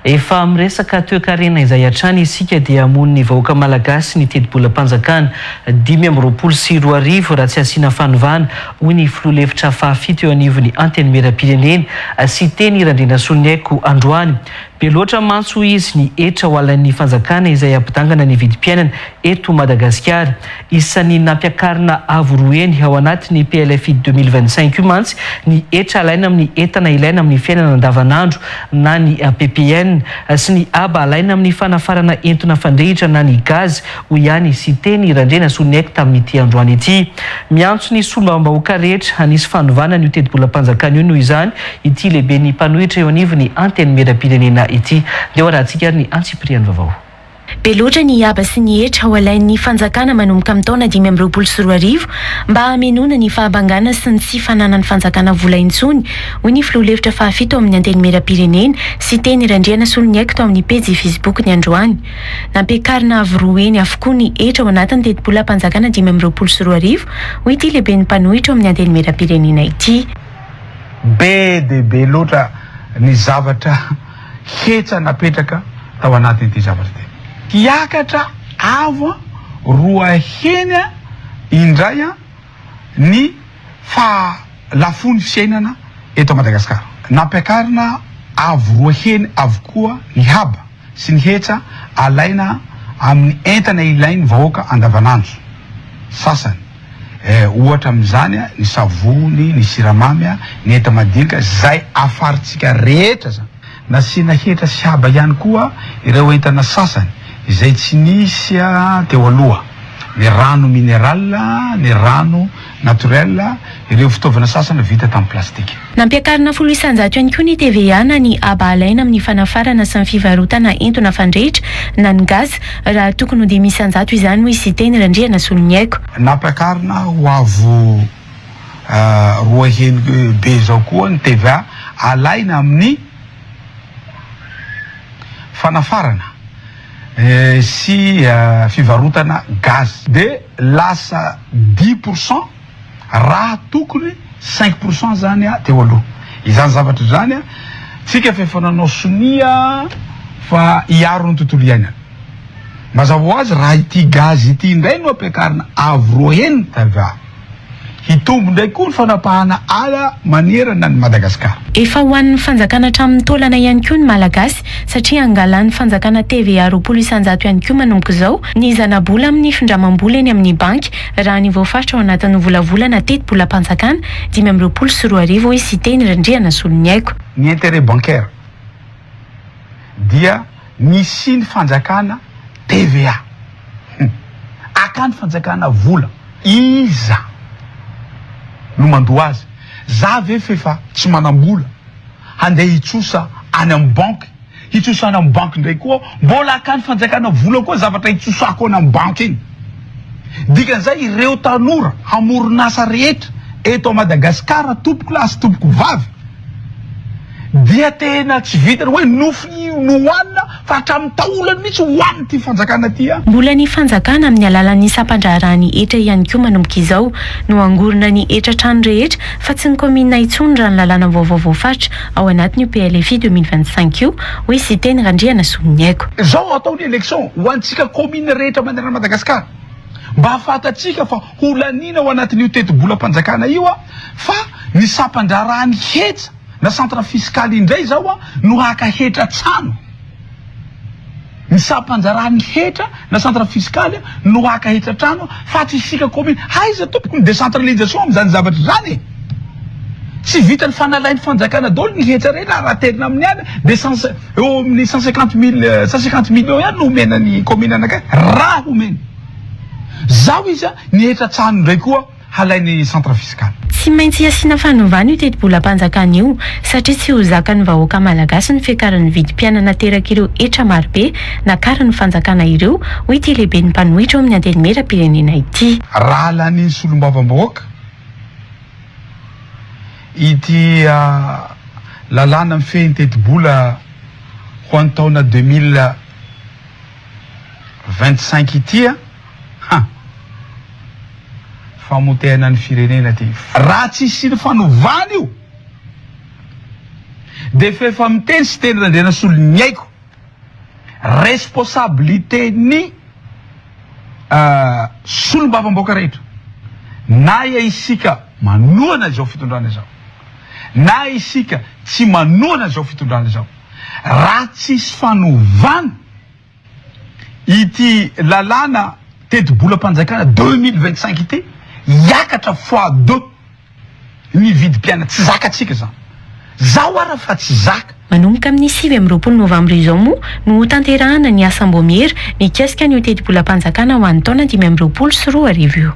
efa miresaka toe-karena izay hatrany isika dia hamon'ny vahoaka malagasy ny teti-bolam-panjakana 5 raha tsy asiana fanovana hoy ny filoha-hevitra fahafito eo anivon'ny anteny meram-pirenena sy teny Randriana Soloniaiko androany. Be loatra mantso izy ny etra ho alan'ny fanjakana izay ampitangana ny vidim-piainana eto Madagasikara. Isan'ny nampiakarina avo roeny ao anatin'ny PLFI 2025 io mantsy ny etra alaina amin'ny entana ilaina amin'ny fiainana andavanandro na ny PPN sy ny aba alaina amin'ny fanafarana entona fandrehitra na ny gaz ho ihany sy teny Randriana Soloniaiko tamin'ity androany ity. Miantso ny solombam-bahoaka rehetra hanisy fanovana ny teti-bolam-panjakana io noho izany ity lehibe ny mpanohitra eo anivon'ny anteny meram-pirenena ity. Dia rahantsika ny Antsipriano Vavao. Be loatra ny aba sy ny etra ho alain'ny fanjakana manomboka amin'ny taona 2024 mba hamenona ny fahabangana sy ny tsy fananany fanjakana vola intsony hoy ny filoha-hevitra fahafito amin'ny anteny meram-pirenena sy teny Randriana Soloniaiko tao amin'ny pejy Facebook ny androany. Nampiakarina avo roeny avokoa ny etra ao anatin'ny teti-bolam-panjakana 2024 hoy ity lehibe ny mpanohitra amin'ny anteny meram-pirenena ity. Be de be loatra ny zavatra hetra napetraka tao anatin'ity zavatra ty. Hiakatra avo roa heny indray ny lafony fiainana eto Madagasikara. Nampiakarina avo roa heny avokoa ny haba sy ny hetra alaina amin'ny entana ilainy vahoaka andavanandro. Sasany ohatra amin'izany ny savony, ny siramamy, ny enta madinika zay afaritsika rehetra zany. Nasiana hetra sy haba ihany koa ireo entana sasany izay tsy nisy teo aloha. Ny rano mineral, ny rano naturel, ireo fitaovana sasana vita tamin'ny plastika. Nampiakarina 100 ihany koa ny TVA na ny aba alaina amin'ny fanafarana sy ny fivarotana entona fandrehitra na ny gaz raha tokony ho dia misy 100 izany hoy sy teny Randriana Soloniaiko. Nampiakarina ho avo roa heny be zao koa ny TVA alaina amin'ny fanafarana sy fivarotana gaz de lasa 10% raha tokony 5% zany teo aloha. Izany zavatra zany tsika fefananao sonia fa hiaro ny tontolo iainana. Mazava ho azy raha ity gaz ity indray no ampiakarina avo roa heny TVA hitombo ndray koa ny fanapahana ala manerana ny Madagasikara. Efa ho an'ny fanjakana hatramin'ny taolana ihany koa ny malagasy satria angalan'ny fanjakana TVA 100 ihany koa manomboka izao ny zana-bola amin'ny findramam-bola eny amin'ny banky raha ny voafaritra ao anatin'ny volavolana teti-bolam-panjakana 2024 hoy sy teny Randriana Soloniaiko. Ny intérêt bancaire dia nisy ny fanjakana TVA akany fanjakana vola iza no mandoa azy za ve fefa tsy manambola handeha hitsosa any amin'ny banky hitsosa any amin'ny banky ndray koa mbola akany fanjakana vola koa zavatra hitsosako any amin'ny banky iny. Dikan'izay ireo tanora hamoronasa rehetra eto Madagasikara tompoko lahy sy tompoko vavy dia tena tsy vitany hoe nofy no hoanina fa hatramin'ny taolany mihitsy hoaniny ty fanjakana ty. Mbola ny fanjakana amin'ny alalan'ny sampandrarany etra ihany koa manomboka izao no angorona ny etra trano rehetra fa tsy ny komina intsony raha ny lalàna vaovao-voafaritra ao anatin'ny PLFI 2025 io hoy sy teny Randriana Soloniaiko. Zao ataony élection ho antsika komina rehetra manerana Madagasikara mba hafantatsika fa holanina ao anatin'io teti-bolam-panjakana io fa ny sampandrarany hetra na centre fiscal indray zao no hakahetra trano. Ny sampanjarany hetra na centre fiscal no hakahetra trano fa tsy isika komina haiza tompoko ny décentralisation amin'izany zavatra zany. Tsy vitany fanalain'ny fanjakana daholo ny hetra rehetra raha terina amin'ny any de eo amin'ny 150 millions ihany no omena ny komina anakay raha omena. Zao izy ny hetra trano ndray koa halain'ny centre fiscal. Tsy maintsy asiana fanovana io teti-bolam-panjakana io satria tsy ho zakan'ny vahoaka malagasy ny fiakaran'ny vidim-piainana teraka ireo etra marobe nakaran'ny fanjakana ireo hoy ity lehibe ny mpanohitra ao amin'ny anteny meram-pirenena ity. Raha lanin'ny solombavam-bahoaka ity lalàna mifehy teti-bola ho an'ny taona 2025 ity famotehana ny firenena ty. Raha tsy isy fanovana io de fefa miteny sy teny Randriana Soloniaiko responsabilité-ny solombavamboaka rehetra, na ia isika manoana zao fitondrana zao, na isika tsy manoana zao fitondrana zao, raha tsisy fanovana ity lalàna teti-bolam-panjakana 2025 ity, hiakatra x2 ny vidim-piaina. Tsy zakatsika zany, zao ara fa tsy zaka. Manomboka amin'ny 9 novambra izao moa no tanterahana ny asam-boamery mikasika ny teti-bolam-panjakana ho an'ny taona 2024.